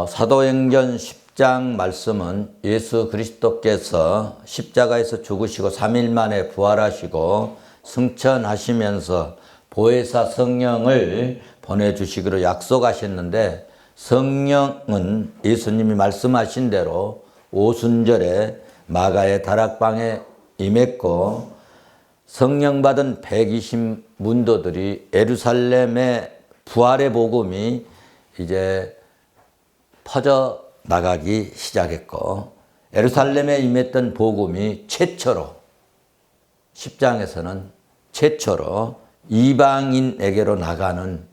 사도행전 10장 말씀은 예수 그리스도께서 십자가에서 죽으시고 3일 만에 부활하시고 승천하시면서 보혜사 성령을 보내주시기로 약속하셨는데, 성령은 예수님이 말씀하신 대로 오순절에 마가의 다락방에 임했고, 성령 받은 120 문도들이 예루살렘의 부활의 복음이 이제 퍼져 나가기 시작했고, 예루살렘에 임했던 복음이 최초로 10장에서는 최초로 이방인에게로 나가는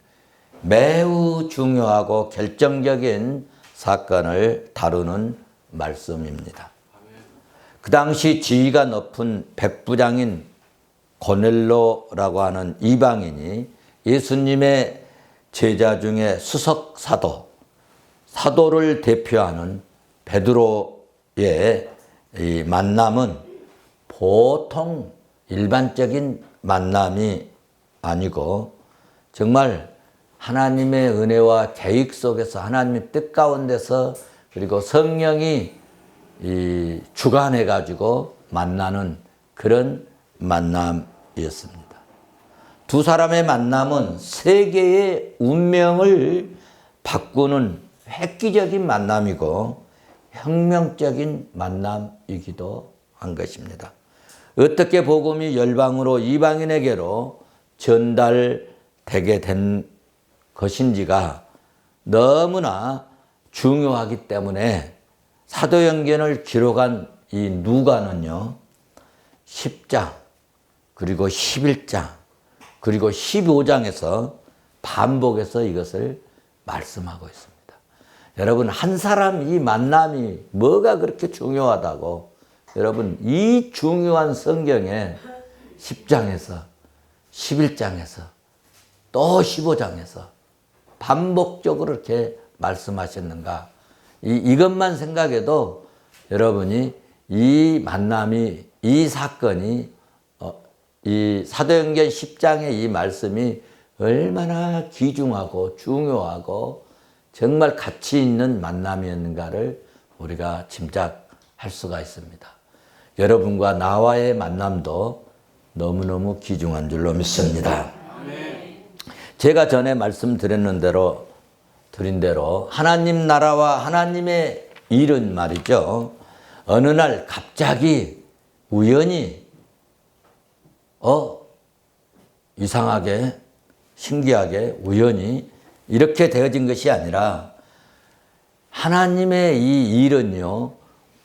매우 중요하고 결정적인 사건을 다루는 말씀입니다. 그 당시 지위가 높은 백부장인 고넬로라고 하는 이방인이 예수님의 제자 중에 수석 사도를 대표하는 베드로의 이 만남은 보통 일반적인 만남이 아니고, 정말 하나님의 은혜와 계획 속에서 하나님의 뜻 가운데서, 그리고 성령이 주관해 가지고 만나는 그런 만남이었습니다. 두 사람의 만남은 세계의 운명을 바꾸는 획기적인 만남이고 혁명적인 만남이기도 한 것입니다. 어떻게 복음이 열방으로 이방인에게로 전달되게 된 것인지가 너무나 중요하기 때문에 사도행전을 기록한 이 누가는요, 10장 그리고 11장 그리고 15장에서 반복해서 이것을 말씀하고 있습니다. 여러분, 한 사람 이 만남이 뭐가 그렇게 중요하다고, 여러분, 이 중요한 성경에 10장에서 11장에서 또 15장에서 반복적으로 이렇게 말씀하셨는가, 이것만 생각해도 여러분이 이 만남이, 이 사건이, 이 사도행전 10장의 이 말씀이 얼마나 귀중하고 중요하고 정말 가치 있는 만남이었는가를 우리가 짐작할 수가 있습니다. 여러분과 나와의 만남도 너무너무 귀중한 줄로 믿습니다. 제가 전에 말씀드린 대로 하나님 나라와 하나님의 일은 말이죠, 어느 날 갑자기 우연히 이상하게 신기하게 우연히 이렇게 되어진 것이 아니라, 하나님의 이 일은요,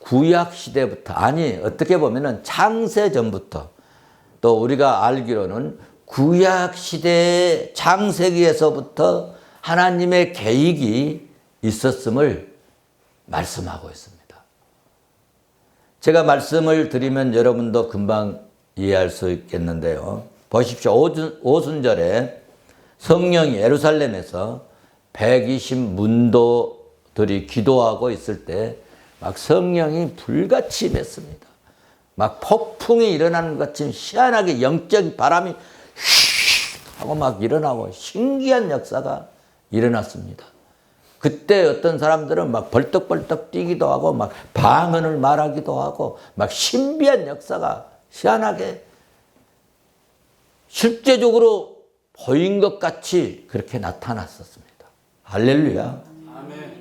구약 시대부터, 아니 어떻게 보면은 창세 전부터, 또 우리가 알기로는 구약 시대의 창세기에서부터 하나님의 계획이 있었음을 말씀하고 있습니다. 제가 말씀을 드리면 여러분도 금방 이해할 수 있겠는데요. 보십시오. 오순절에 성령이 예루살렘에서 120 문도들이 기도하고 있을 때 막 성령이 불같이 임했습니다. 막 폭풍이 일어나는 것 같이 희한하게 영적인 바람이 휘 하고 막 일어나고 신기한 역사가 일어났습니다. 그때 어떤 사람들은 막 벌떡벌떡 뛰기도 하고 막 방언을 말하기도 하고 막 신비한 역사가 희한하게 실제적으로 보인 것 같이 그렇게 나타났었습니다. 할렐루야. 아멘.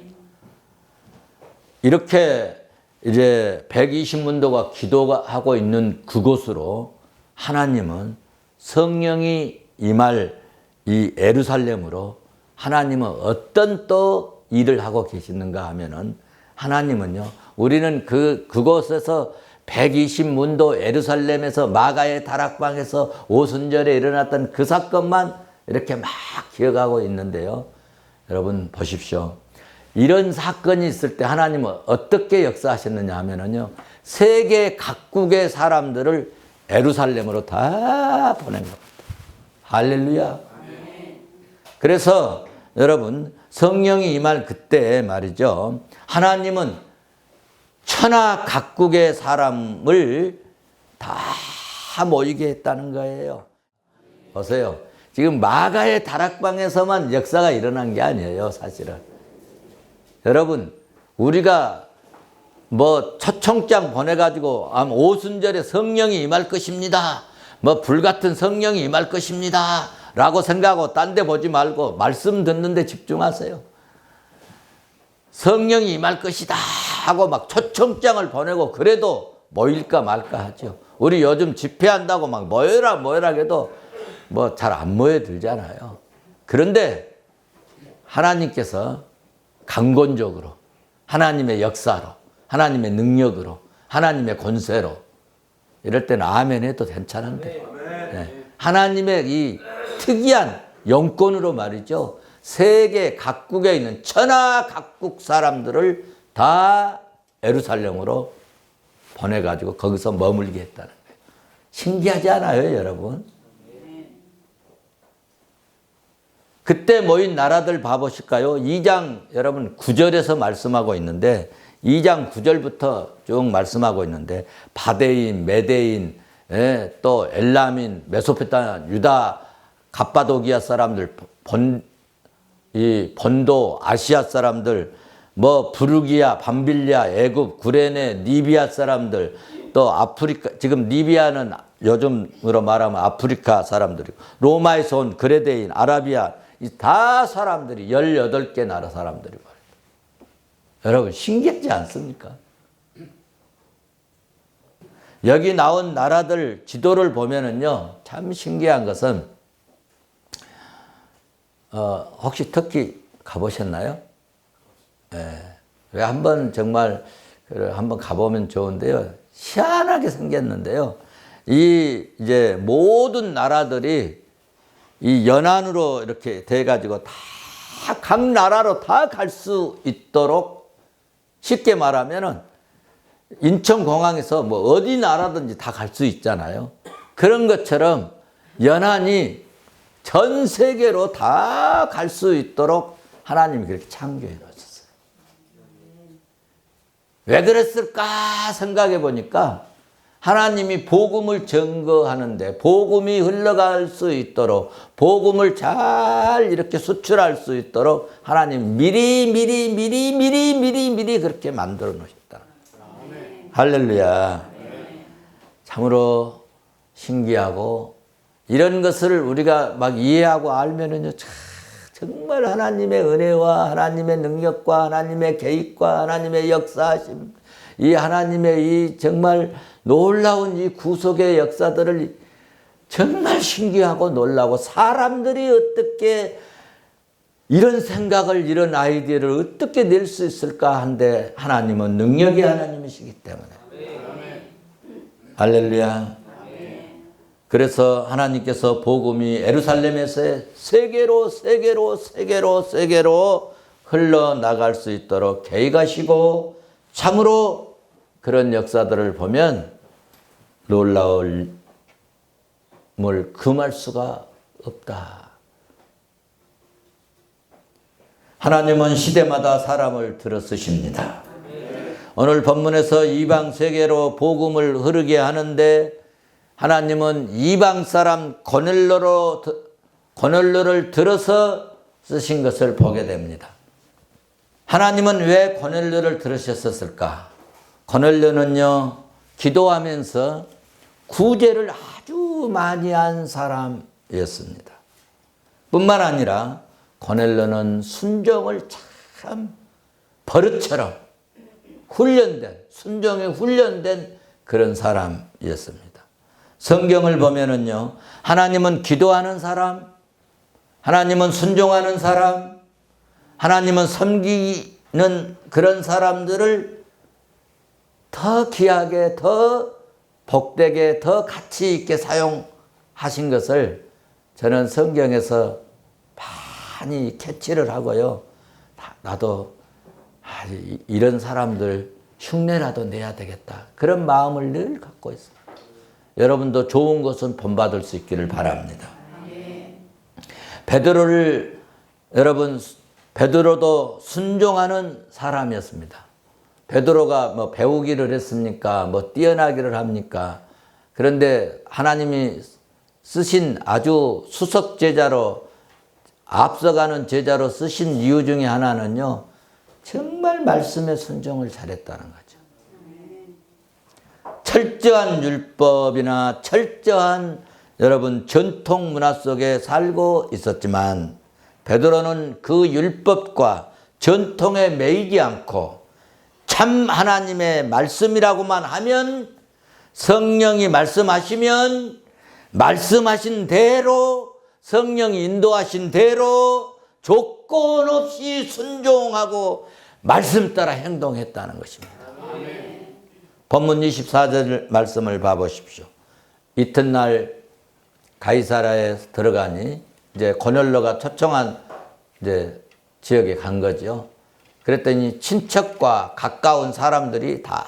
이렇게 이제 120문도가 기도하고 있는 그곳으로 하나님은 성령이 임할 이 예루살렘으로 하나님은 어떤 또 일을 하고 계시는가 하면은, 하나님은요, 우리는 그곳에서 120문도 예루살렘에서 마가의 다락방에서 오순절에 일어났던 그 사건만 이렇게 막 기억하고 있는데요. 여러분 보십시오. 이런 사건이 있을 때 하나님은 어떻게 역사하셨느냐 하면은요, 세계 각국의 사람들을 예루살렘으로 다 보낸 겁니다. 할렐루야. 그래서 여러분, 성령이 임할 그때 말이죠, 하나님은 천하 각국의 사람을 다 모이게 했다는 거예요. 보세요. 지금 마가의 다락방에서만 역사가 일어난 게 아니에요, 사실은. 여러분, 우리가 뭐 초청장 보내가지고 오순절에 성령이 임할 것입니다. 뭐 불같은 성령이 임할 것입니다. 라고 생각하고 딴 데 보지 말고 말씀 듣는 데 집중하세요. 성령이 임할 것이다 하고 막 초청장을 보내고 그래도 모일까 말까 하죠. 우리 요즘 집회한다고 막 모여라 해도 뭐 잘 안 모여들잖아요. 그런데 하나님께서 강권적으로 하나님의 역사로 하나님의 능력으로 하나님의 권세로 이럴 때는 아멘 해도 괜찮은데 네. 하나님의 이 특이한 영권으로 말이죠. 세계 각국에 있는 천하 각국 사람들을 다 예루살렘으로 보내가지고 거기서 머물게 했다는 거예요. 신기하지 않아요, 여러분? 그때 모인 나라들 봐보실까요? 2장 여러분 9절에서 말씀하고 있는데 2장 9절부터 쭉 말씀하고 있는데 바데인, 메데인, 또 엘람인, 메소포타미아, 유다, 갑바도기아 사람들, 본도, 아시아 사람들, 뭐 부르기아, 밤빌리아, 애굽, 구레네, 리비아 사람들, 또 아프리카, 지금 리비아는 요즘으로 말하면 아프리카 사람들이고 로마에서 온 그레데인, 아라비아 이 다 사람들이 18개 나라 사람들이 말이에요. 여러분 신기하지 않습니까? 여기 나온 나라들 지도를 보면은요 참 신기한 것은 혹시 터키 가보셨나요? 왜 한번 정말 한번 가보면 좋은데요. 희한하게 생겼는데요. 이제 모든 나라들이 이 연안으로 이렇게 돼가지고 다 각 나라로 다 갈 수 있도록 쉽게 말하면은 인천공항에서 뭐 어디 나라든지 다 갈 수 있잖아요. 그런 것처럼 연안이 전 세계로 다 갈 수 있도록 하나님이 그렇게 창조해 놓으셨어요. 왜 그랬을까 생각해 보니까 하나님이 복음을 증거하는데 복음이 흘러갈 수 있도록 복음을 잘 이렇게 수출할 수 있도록 하나님 미리 그렇게 만들어 놓으셨다. 할렐루야. 참으로 신기하고 이런 것을 우리가 막 이해하고 알면은요 정말 하나님의 은혜와 하나님의 능력과 하나님의 계획과 하나님의 역사하심 이 하나님의 이 정말 놀라운 이 구속의 역사들을 정말 신기하고 놀라고 사람들이 어떻게 이런 생각을 이런 아이디어를 어떻게 낼 수 있을까 한데 하나님은 능력의 하나님이시기 때문에 할렐루야. 그래서 하나님께서 복음이 예루살렘에서 세계로 흘러나갈 수 있도록 계획하시고 참으로 그런 역사들을 보면 놀라움을 금할 수가 없다. 하나님은 시대마다 사람을 들어 쓰십니다. 오늘 본문에서 이방 세계로 복음을 흐르게 하는데 하나님은 이방 사람 고넬료를 들어서 쓰신 것을 보게 됩니다. 하나님은 왜 고넬료를 들으셨을까? 고넬료는요 기도하면서 구제를 아주 많이 한 사람이었습니다. 뿐만 아니라 고넬료는 순종을 참 버릇처럼 순종에 훈련된 그런 사람이었습니다. 성경을 보면은요 하나님은 기도하는 사람, 하나님은 순종하는 사람, 하나님은 섬기는 그런 사람들을 더 귀하게, 더 복되게, 더 가치 있게 사용하신 것을 저는 성경에서 많이 캐치를 하고요. 나도 이런 사람들 흉내라도 내야 되겠다. 그런 마음을 늘 갖고 있어요. 여러분도 좋은 것은 본받을 수 있기를 바랍니다. 베드로도 순종하는 사람이었습니다. 베드로가 뭐 배우기를 했습니까? 뭐 뛰어나기를 합니까? 그런데 하나님이 쓰신 아주 수석 제자로 앞서가는 제자로 쓰신 이유 중에 하나는요. 정말 말씀에 순종을 잘했다는 거죠. 철저한 율법이나 철저한 여러분 전통 문화 속에 살고 있었지만 베드로는 그 율법과 전통에 매이지 않고 참 하나님의 말씀이라고만 하면 성령이 말씀하시면 말씀하신 대로 성령이 인도하신 대로 조건 없이 순종하고 말씀 따라 행동했다는 것입니다. 본문 24절 말씀을 봐보십시오. 이튿날 가이사라에 들어가니 이제 고넬료가 초청한 이제 지역에 간 거죠. 그랬더니 친척과 가까운 사람들이 다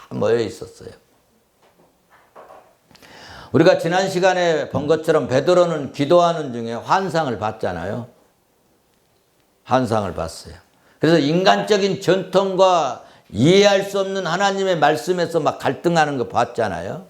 모여 있었어요. 우리가 지난 시간에 본 것처럼 베드로는 기도하는 중에 환상을 봤잖아요. 환상을 봤어요. 그래서 인간적인 전통과 이해할 수 없는 하나님의 말씀에서 막 갈등하는 거 봤잖아요.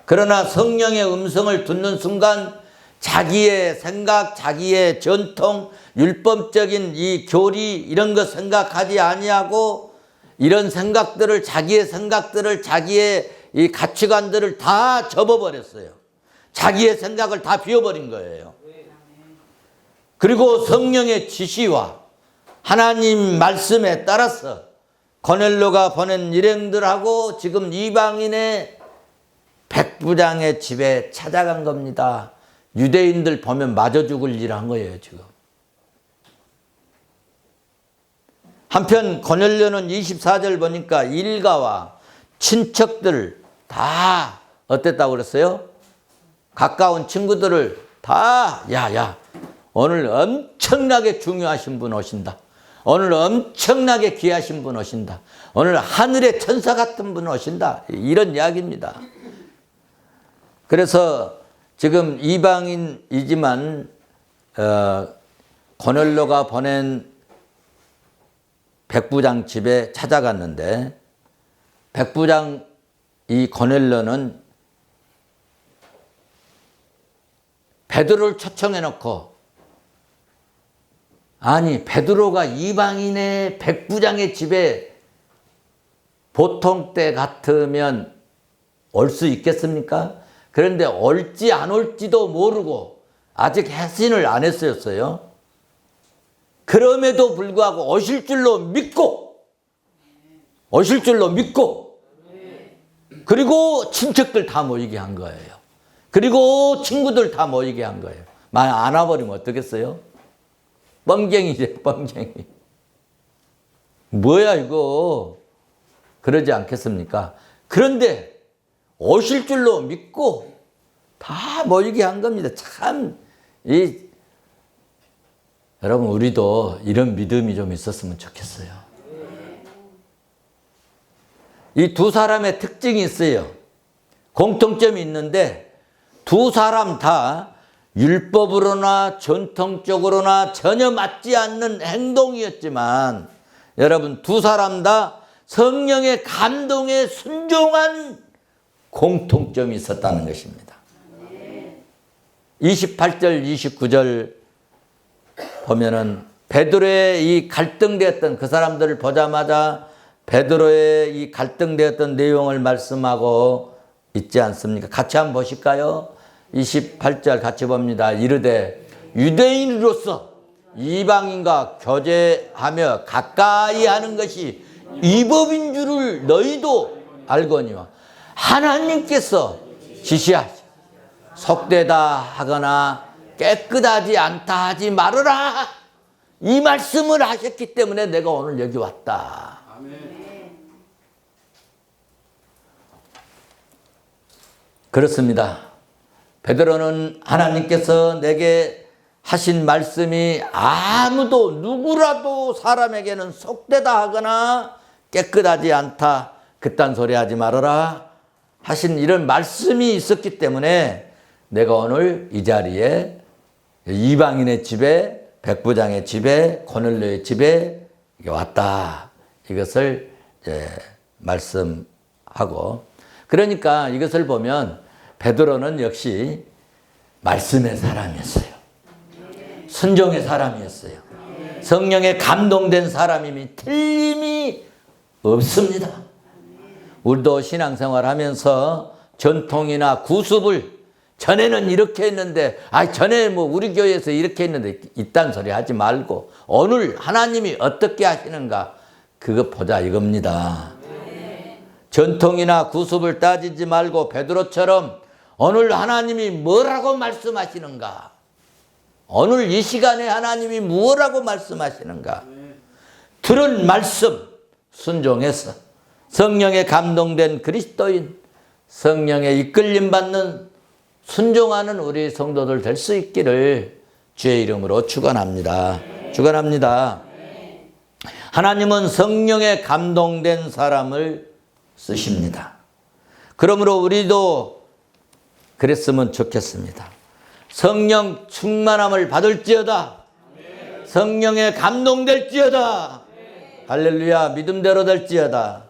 그러나 성령의 음성을 듣는 순간 자기의 생각, 자기의 전통, 율법적인 이 교리 이런 거 생각하지 아니하고 이런 생각들을 자기의 생각들을 자기의 이 가치관들을 다 접어버렸어요. 자기의 생각을 다 비워버린 거예요. 그리고 성령의 지시와 하나님 말씀에 따라서 고넬료가 보낸 일행들하고 지금 이방인의 백부장의 집에 찾아간 겁니다. 유대인들 보면 맞아 죽을 일 한 거예요, 지금. 한편 고넬료는 24절 보니까 일가와 친척들 다 어땠다고 그랬어요? 가까운 친구들을 다 야, 오늘 엄청나게 중요하신 분 오신다. 오늘 엄청나게 귀하신 분 오신다. 오늘 하늘의 천사 같은 분 오신다. 이런 이야기입니다. 그래서 지금 이방인이지만 고넬료가 보낸 백부장 집에 찾아갔는데 백부장 이 고넬료는 베드로를 초청해 놓고 아니 베드로가 이방인의 백부장의 집에 보통 때 같으면 올 수 있겠습니까? 그런데 올지 안 올지도 모르고 아직 해신을 안 했었어요. 그럼에도 불구하고 오실 줄로 믿고 그리고 친척들 다 모이게 한 거예요. 그리고 친구들 다 모이게 한 거예요. 만약 안 와버리면 어떻겠어요? 뻥쟁이지, 뻥쟁이. 뭐야 이거. 그러지 않겠습니까? 그런데 오실 줄로 믿고 다 모이게 한 겁니다. 참, 여러분 우리도 이런 믿음이 좀 있었으면 좋겠어요. 이 두 사람의 특징이 있어요. 공통점이 있는데 두 사람 다 율법으로나 전통적으로나 전혀 맞지 않는 행동이었지만 여러분 두 사람 다 성령의 감동에 순종한 공통점이 있었다는 것입니다. 28절 29절 보면은 베드로의 이 갈등되었던 그 사람들을 보자마자 베드로의 이 갈등되었던 내용을 말씀하고 있지 않습니까? 같이 한번 보실까요? 28절 같이 봅니다. 이르되 유대인으로서 이방인과 교제하며 가까이 하는 것이 위법인 줄을 너희도 알거니와 하나님께서 지시하시 속되다 하거나 깨끗하지 않다 하지 말아라. 이 말씀을 하셨기 때문에 내가 오늘 여기 왔다. 그렇습니다. 베드로는 하나님께서 내게 하신 말씀이 아무도 누구라도 사람에게는 속되다 하거나 깨끗하지 않다 그딴 소리 하지 말아라 하신 이런 말씀이 있었기 때문에 내가 오늘 이 자리에 이방인의 집에 백부장의 집에 고넬료의 집에 왔다. 이것을 말씀하고 그러니까 이것을 보면 베드로는 역시 말씀의 사람이었어요. 순종의 사람이었어요. 성령에 감동된 사람이면 틀림이 없습니다. 우리도 신앙생활 하면서 전통이나 구습을 전에는 이렇게 했는데 전에 뭐 우리 교회에서 이렇게 했는데 이딴 소리 하지 말고 오늘 하나님이 어떻게 하시는가 그거 보자 이겁니다. 전통이나 구습을 따지지 말고 베드로처럼 오늘 하나님이 뭐라고 말씀하시는가, 오늘 이 시간에 하나님이 뭐라고 말씀하시는가 들은 말씀 순종해서 성령에 감동된 그리스도인, 성령에 이끌림 받는 순종하는 우리 성도들 될 수 있기를 주의 이름으로 축원합니다. 축원합니다. 하나님은 성령에 감동된 사람을 쓰십니다. 그러므로 우리도 그랬으면 좋겠습니다. 성령 충만함을 받을지어다. 성령에 감동될지어다. 할렐루야. 믿음대로 될지어다.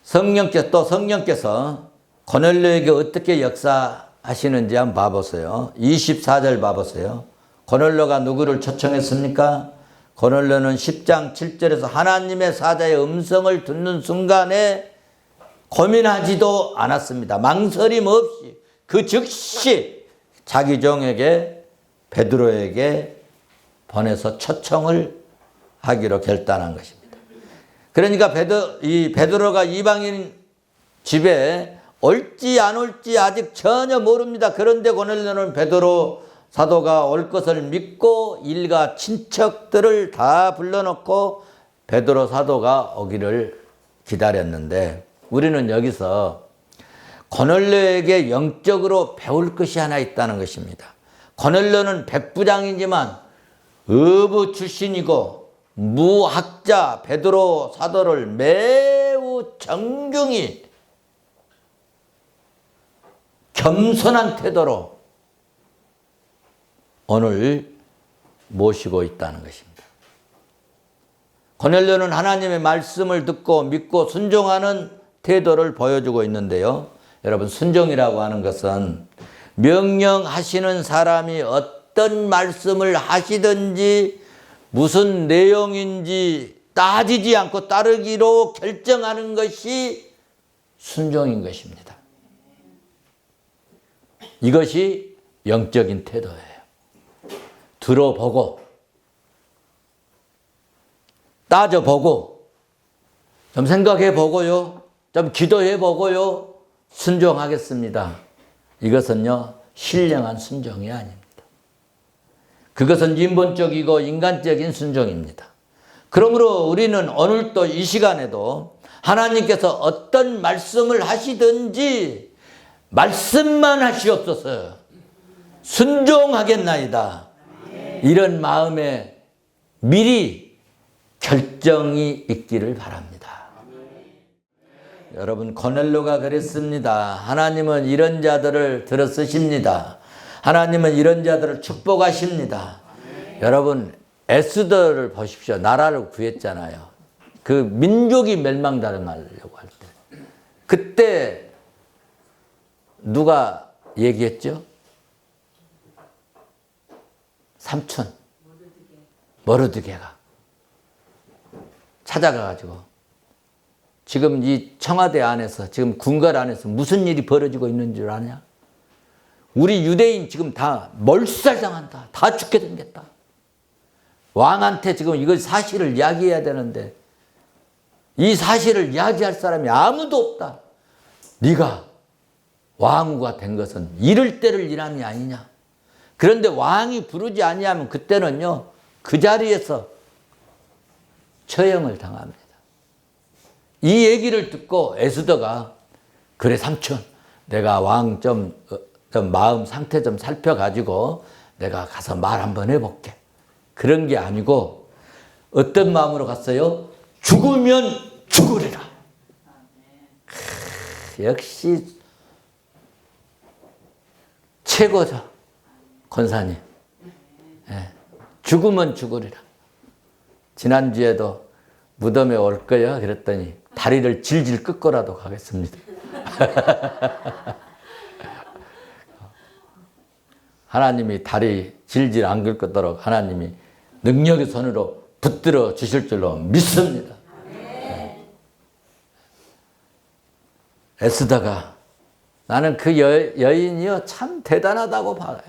성령께서 고넬료에게 어떻게 역사하시는지 한번 봐보세요. 24절 봐보세요. 고넬료가 누구를 초청했습니까? 고넬료는 10장 7절에서 하나님의 사자의 음성을 듣는 순간에 고민하지도 않았습니다. 망설임 없이 그 즉시 자기 종에게 베드로에게 보내서 초청을 하기로 결단한 것입니다. 그러니까 베드로가 이방인 집에 올지 안 올지 아직 전혀 모릅니다. 그런데 고넬료는 베드로 사도가 올 것을 믿고 일가 친척들을 다 불러놓고 베드로 사도가 오기를 기다렸는데 우리는 여기서 고넬료에게 영적으로 배울 것이 하나 있다는 것입니다. 고넬료는 백부장이지만 어부 출신이고 무학자 베드로 사도를 매우 정중히 겸손한 태도로 오늘 모시고 있다는 것입니다. 고넬료는 하나님의 말씀을 듣고 믿고 순종하는 태도를 보여주고 있는데요. 여러분, 순종이라고 하는 것은 명령하시는 사람이 어떤 말씀을 하시든지 무슨 내용인지 따지지 않고 따르기로 결정하는 것이 순종인 것입니다. 이것이 영적인 태도예요. 들어보고 따져보고 좀 생각해보고요. 좀 기도해보고요. 순종하겠습니다. 이것은요, 신령한 순종이 아닙니다. 그것은 인본적이고 인간적인 순종입니다. 그러므로 우리는 오늘도 이 시간에도 하나님께서 어떤 말씀을 하시든지 말씀만 하시옵소서, 순종하겠나이다. 이런 마음에 미리 결정이 있기를 바랍니다. 여러분, 고넬료가 그랬습니다. 하나님은 이런 자들을 들어 쓰십니다. 하나님은 이런 자들을 축복하십니다. 여러분, 에스더를 보십시오. 나라를 구했잖아요. 그 민족이 멸망당하려고 할 때. 그때 누가 얘기했죠? 삼촌 모르드게가 찾아가가지고 지금 이 청와대 안에서, 지금 궁궐 안에서 무슨 일이 벌어지고 있는 줄 아냐? 우리 유대인 지금 다 몰살당한다. 다 죽게 생겼다. 왕한테 지금 이걸 사실을 이야기해야 되는데 이 사실을 이야기할 사람이 아무도 없다. 네가 왕후가 된 것은 이럴 때를 일함이 아니냐. 그런데 왕이 부르지 아니하면 그때는요, 그 자리에서 처형을 당합니다. 이 얘기를 듣고 에스더가 그래 삼촌, 내가 왕 좀 마음 상태 좀 살펴가지고 내가 가서 말 한번 해볼게. 그런 게 아니고 어떤 마음으로 갔어요? 죽으면 죽으리라. 역시 최고죠, 권사님. 예, 죽으면 죽으리라. 지난주에도 무덤에 올 거야 그랬더니 다리를 질질 끄고라도 가겠습니다. 하나님이 다리 질질 안 긁도록 하나님이 능력의 손으로 붙들어 주실 줄로 믿습니다. 애쓰다가 나는 그 여인이요 참 대단하다고 봐요.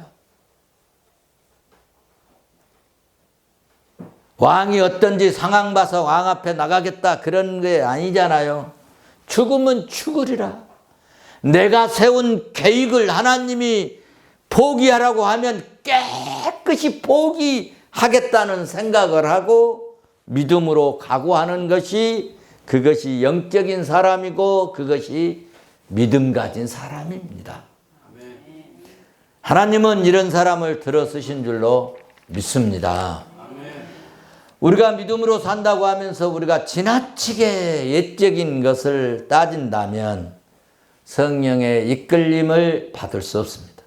왕이 어떤지 상황 봐서 왕 앞에 나가겠다 그런 게 아니잖아요. 죽으면 죽으리라. 내가 세운 계획을 하나님이 포기하라고 하면 깨끗이 포기하겠다는 생각을 하고 믿음으로 각오하는 것이 그것이 영적인 사람이고 그것이 믿음 가진 사람입니다. 하나님은 이런 사람을 들어 쓰신 줄로 믿습니다. 우리가 믿음으로 산다고 하면서 우리가 지나치게 옛적인 것을 따진다면 성령의 이끌림을 받을 수 없습니다.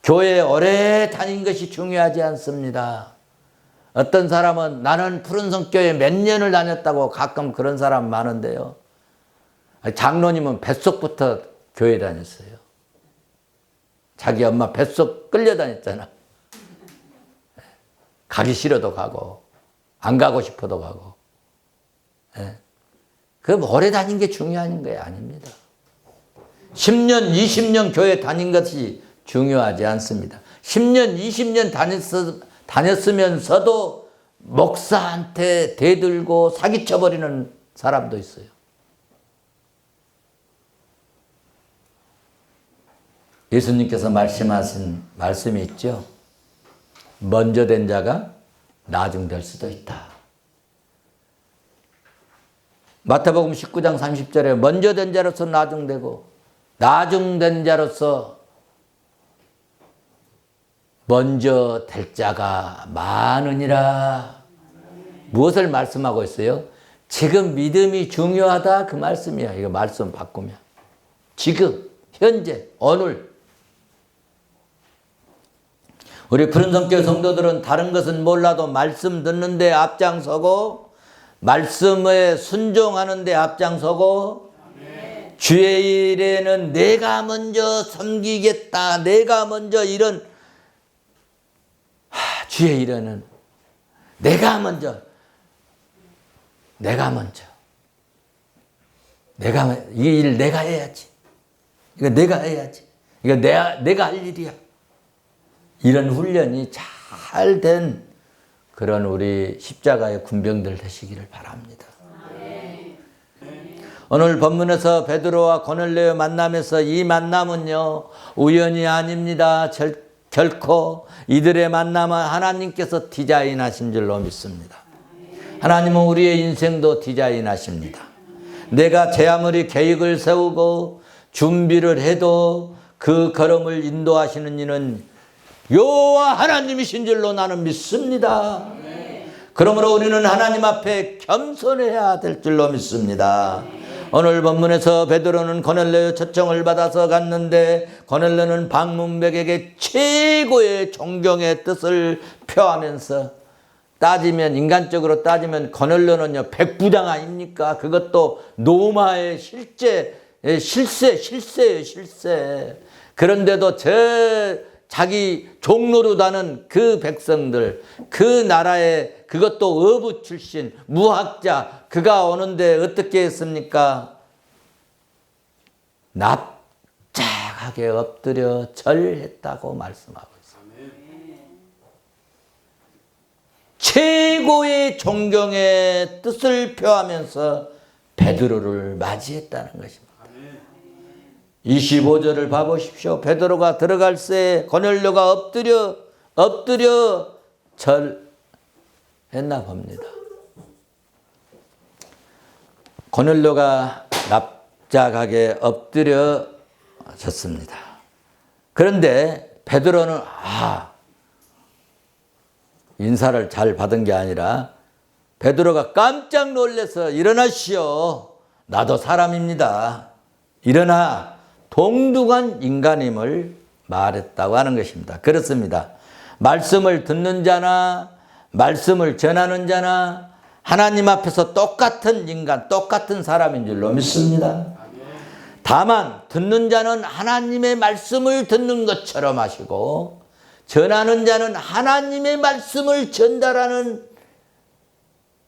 교회에 오래 다닌 것이 중요하지 않습니다. 어떤 사람은 나는 푸른성교회 몇 년을 다녔다고 가끔 그런 사람 많은데요. 장로님은 뱃속부터 교회 다녔어요. 자기 엄마 뱃속 끌려다녔잖아. 가기 싫어도 가고 안 가고 싶어도 가고. 그 오래 다닌 게 중요한 게 아닙니다. 10년, 20년 교회 다닌 것이 중요하지 않습니다. 10년, 20년 다녔으면서도 목사한테 대들고 사기쳐버리는 사람도 있어요. 예수님께서 말씀하신 말씀이 있죠. 먼저 된 자가 나중될 수도 있다. 마태복음 19장 30절에 먼저 된 자로서 나중되고 나중된 자로서 먼저 될 자가 많으니라. 무엇을 말씀하고 있어요? 지금 믿음이 중요하다 그 말씀이야. 이거 말씀 바꾸면. 지금, 현재, 오늘. 우리 푸른성교회 성도들은 다른 것은 몰라도 말씀 듣는데 앞장서고 말씀에 순종하는 데 앞장서고 주의 일에는 내가 먼저 섬기겠다. 내가 먼저 이런 주의 일에는 내가 먼저 이 일 내가 해야지. 이거 내가 해야지. 이거 내가 할 일이야. 이런 훈련이 잘 된 그런 우리 십자가의 군병들 되시기를 바랍니다. 오늘 본문에서 베드로와 고넬료의 만남에서 이 만남은요 우연이 아닙니다. 결코 이들의 만남은 하나님께서 디자인하신 줄로 믿습니다. 하나님은 우리의 인생도 디자인하십니다. 내가 제 아무리 계획을 세우고 준비를 해도 그 걸음을 인도하시는 이는 여호와 하나님이신 줄로 나는 믿습니다. 그러므로 우리는 하나님 앞에 겸손해야 될 줄로 믿습니다. 오늘 본문에서 베드로는 고넬료의 초청을 받아서 갔는데 고넬료는 방문백에게 최고의 존경의 뜻을 표하면서 따지면 인간적으로 따지면 고넬료는요 백부장 아닙니까? 그것도 로마의 실세예요. 그런데도 자기 종로로다는 그 백성들, 그 나라에 그것도 어부 출신, 무학자, 그가 오는데 어떻게 했습니까? 납작하게 엎드려 절했다고 말씀하고 있습니다. 최고의 존경의 뜻을 표하면서 베드로를 맞이했다는 것입니다. 25절을 봐보십시오. 베드로가 들어갈 새 고넬료가 엎드려 절했나 봅니다. 고넬료가 납작하게 엎드려졌습니다. 그런데 베드로는 인사를 잘 받은 게 아니라 베드로가 깜짝 놀라서 일어나시오. 나도 사람입니다. 일어나. 동등한 인간임을 말했다고 하는 것입니다. 그렇습니다. 말씀을 듣는 자나 말씀을 전하는 자나 하나님 앞에서 똑같은 인간, 똑같은 사람인 줄로 믿습니다. 다만 듣는 자는 하나님의 말씀을 듣는 것처럼 하시고 전하는 자는 하나님의 말씀을 전달하는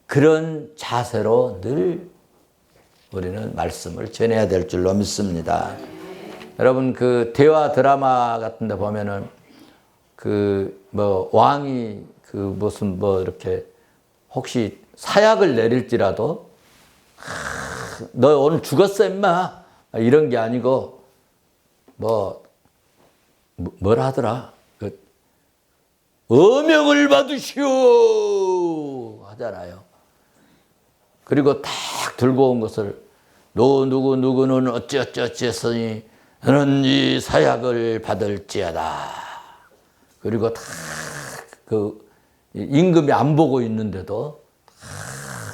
그런 자세로 늘 우리는 말씀을 전해야 될 줄로 믿습니다. 여러분 그 대화 드라마 같은 데 보면은 그 뭐 왕이 그 무슨 뭐 이렇게 혹시 사약을 내릴지라도 너 오늘 죽었어 임마 이런 게 아니고 뭐라 하더라 그 어명을 받으시오 하잖아요. 그리고 딱 들고 온 것을 너 누구는 어찌어찌했으니 너는 이 사약을 받을지어다. 그리고 다 그 임금이 안 보고 있는데도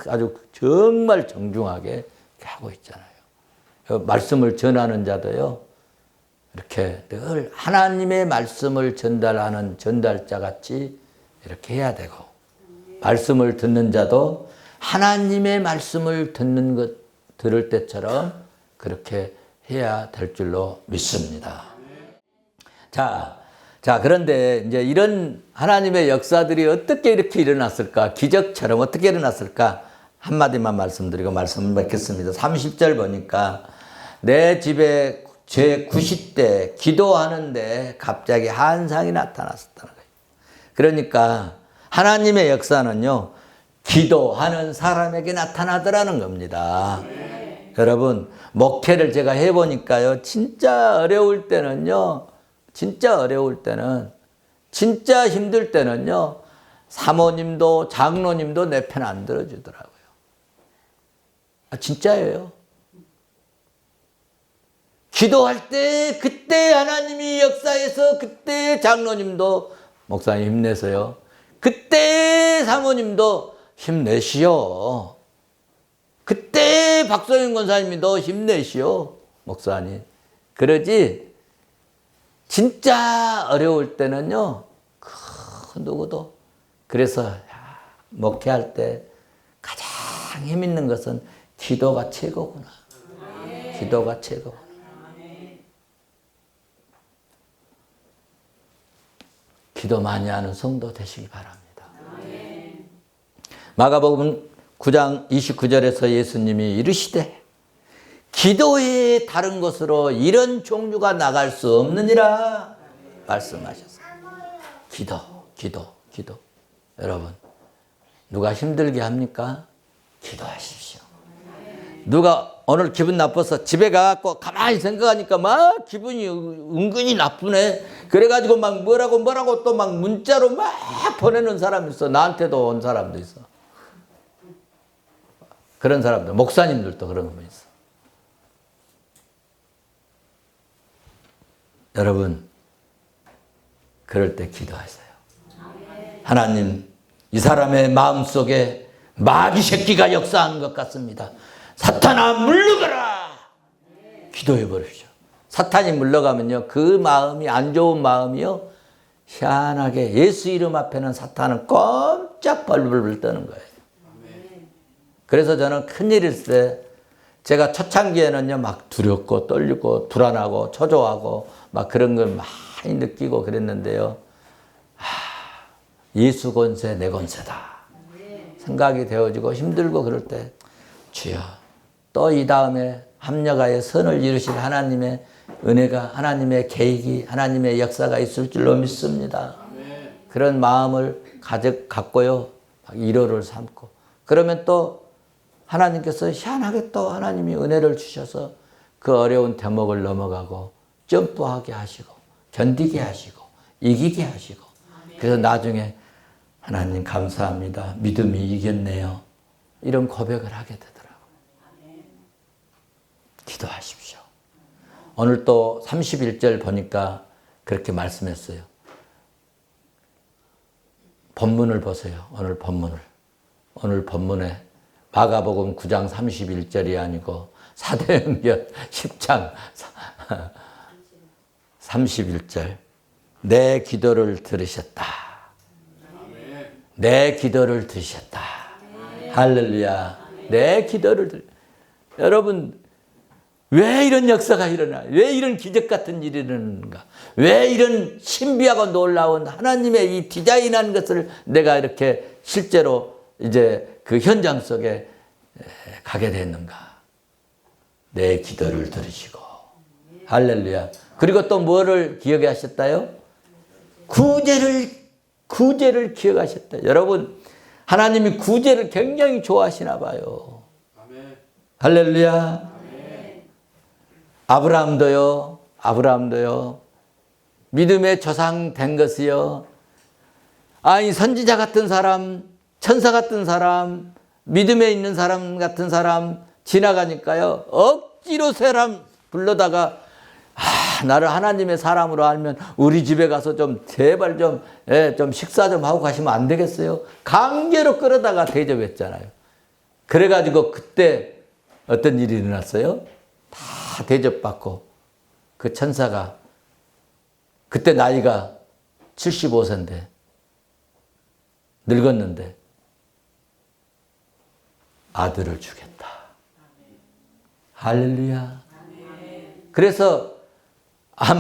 아주 정말 정중하게 하고 있잖아요. 말씀을 전하는 자도요. 이렇게 늘 하나님의 말씀을 전달하는 전달자 같이 이렇게 해야 되고 말씀을 듣는 자도 하나님의 말씀을 들을 때처럼 그렇게 해야 될 줄로 믿습니다. 자, 그런데 이제 이런 하나님의 역사들이 어떻게 이렇게 일어났을까? 기적처럼 어떻게 일어났을까? 한마디만 말씀드리고 말씀을 맺겠습니다. 30절 보니까 내 집에 제 90대 기도하는데 갑자기 한상이 나타났었다는 거예요. 그러니까 하나님의 역사는요, 기도하는 사람에게 나타나더라는 겁니다. 여러분, 목회를 제가 해보니까요, 진짜 어려울 때는, 진짜 힘들 때는요, 사모님도 장로님도 내 편 안 들어주더라고요. 진짜예요. 기도할 때 그때 하나님이 역사해서 그때 장로님도 목사님 힘내세요. 그때 사모님도 힘내시오. 그때 박소영 권사님도 힘내시오. 목사님. 그러지 진짜 어려울 때는요. 그 누구도. 그래서 목회할 때 가장 힘 있는 것은 기도가 최고구나. 기도가 최고구나. 기도 많이 하는 성도 되시기 바랍니다. 마가복음 9장 29절에서 예수님이 이르시되 기도에 다른 것으로 이런 종류가 나갈 수 없느니라 말씀하셨어요. 기도. 여러분, 누가 힘들게 합니까? 기도하십시오. 누가 오늘 기분 나빠서 집에 가갖고 가만히 생각하니까 막 기분이 은근히 나쁘네. 그래가지고 막 뭐라고 또 막 문자로 막 보내는 사람이 있어. 나한테도 온 사람도 있어. 그런 사람들, 목사님들도 그런 분 있어. 여러분, 그럴 때 기도하세요. 하나님, 이 사람의 마음속에 마귀 새끼가 역사하는 것 같습니다. 사탄아 물러가라. 기도해 버리십시오. 사탄이 물러가면요, 그 마음이 안 좋은 마음이요, 희한하게 예수 이름 앞에는 사탄은 꼼짝 벌벌 떠는 거예요. 그래서 저는 큰일 있을 때 제가 초창기에는요 막 두렵고 떨리고 불안하고 초조하고 막 그런 걸 많이 느끼고 그랬는데요. 예수 권세 내 권세다 생각이 되어지고 힘들고 그럴 때 주여 또 이 다음에 합력하여 선을 이루실 하나님의 은혜가 하나님의 계획이 하나님의 역사가 있을 줄로 믿습니다. 그런 마음을 갖고요 1호를 삼고 그러면 또 하나님께서 희한하게 또 하나님이 은혜를 주셔서 그 어려운 대목을 넘어가고 점프하게 하시고 견디게 하시고 이기게 하시고 그래서 나중에 하나님 감사합니다. 믿음이 이겼네요. 이런 고백을 하게 되더라고요. 기도하십시오. 오늘 또 31절 보니까 그렇게 말씀했어요. 본문을 보세요. 오늘 본문에 마가복음 9장 31절이 아니고 사도행전 10장 31절 내 기도를 들으셨다. 내 기도를 들으셨다. 할렐루야. 내 기도를 여러분 왜 이런 역사가 일어나? 왜 이런 기적 같은 일이 일어나는가? 왜 이런 신비하고 놀라운 하나님의 이 디자인한 것을 내가 이렇게 실제로 이제 그 현장 속에 가게 됐는가? 내 기도를 들으시고. 할렐루야. 그리고 또 뭐를 기억해 하셨다요? 구제를 기억하셨다. 여러분, 하나님이 구제를 굉장히 좋아하시나 봐요. 할렐루야. 아브라함도요. 믿음의 조상 된 것이요. 아니, 선지자 같은 사람, 천사 같은 사람, 믿음에 있는 사람 같은 사람 지나가니까요. 억지로 사람 불러다가 나를 하나님의 사람으로 알면 우리 집에 가서 좀 제발 좀 식사 좀 하고 가시면 안 되겠어요? 강제로 끌어다가 대접했잖아요. 그래가지고 그때 어떤 일이 일어났어요? 다 대접받고 그 천사가 그때 나이가 75세인데 늙었는데 아들을 주겠다. 할렐루야. 그래서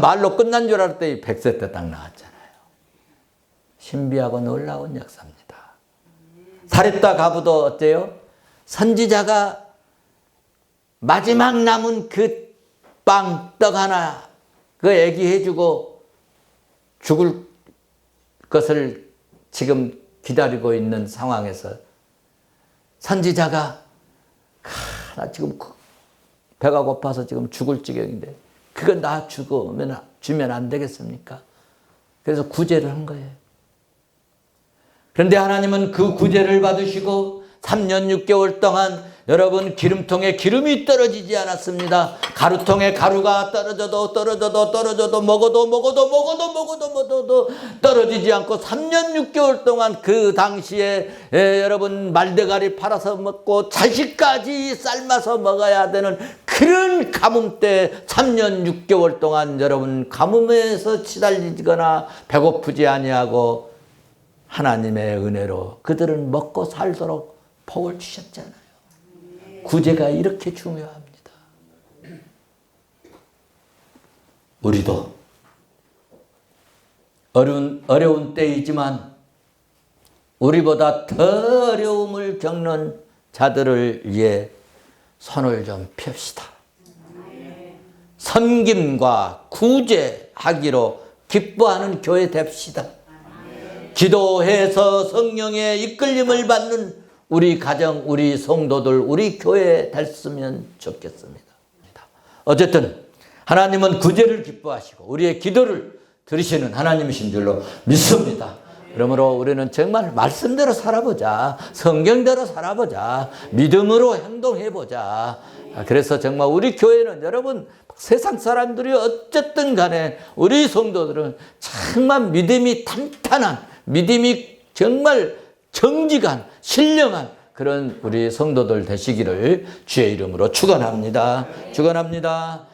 말로 끝난 줄 알았더니 100세 때 딱 나왔잖아요. 신비하고 놀라운 역사입니다. 사렙다 가부도 어때요? 선지자가 마지막 남은 그 빵, 떡 하나 그 얘기해주고 죽을 것을 지금 기다리고 있는 상황에서 선지자가 나 지금 배가 고파서 지금 죽을 지경인데 그거 나 주면 안 되겠습니까? 그래서 구제를 한 거예요. 그런데 하나님은 그 구제를 받으시고 3년 6개월 동안 여러분 기름통에 기름이 떨어지지 않았습니다. 가루통에 가루가 떨어져도 먹어도 떨어지지 않고 3년 6개월 동안 그 당시에 여러분 말대가리 팔아서 먹고 자식까지 삶아서 먹어야 되는 그런 가뭄 때 3년 6개월 동안 여러분 가뭄에서 시달리거나 배고프지 아니하고 하나님의 은혜로 그들은 먹고 살도록 복을 주셨잖아요. 구제가 이렇게 중요합니다. 우리도 어려운 때이지만 우리보다 더 어려움을 겪는 자들을 위해 손을 좀 펴시다. 섬김과 구제하기로 기뻐하는 교회 됩시다. 기도해서 성령의 이끌림을 받는 우리 가정, 우리 성도들, 우리 교회 됐으면 좋겠습니다. 어쨌든 하나님은 구제를 기뻐하시고 우리의 기도를 들으시는 하나님이신 줄로 믿습니다. 그러므로 우리는 정말 말씀대로 살아보자. 성경대로 살아보자. 믿음으로 행동해보자. 그래서 정말 우리 교회는 여러분 세상 사람들이 어쨌든 간에 우리 성도들은 정말 믿음이 탄탄한, 믿음이 정말 정직한, 신령한 그런 우리 성도들 되시기를 주의 이름으로 축원합니다. 축원합니다.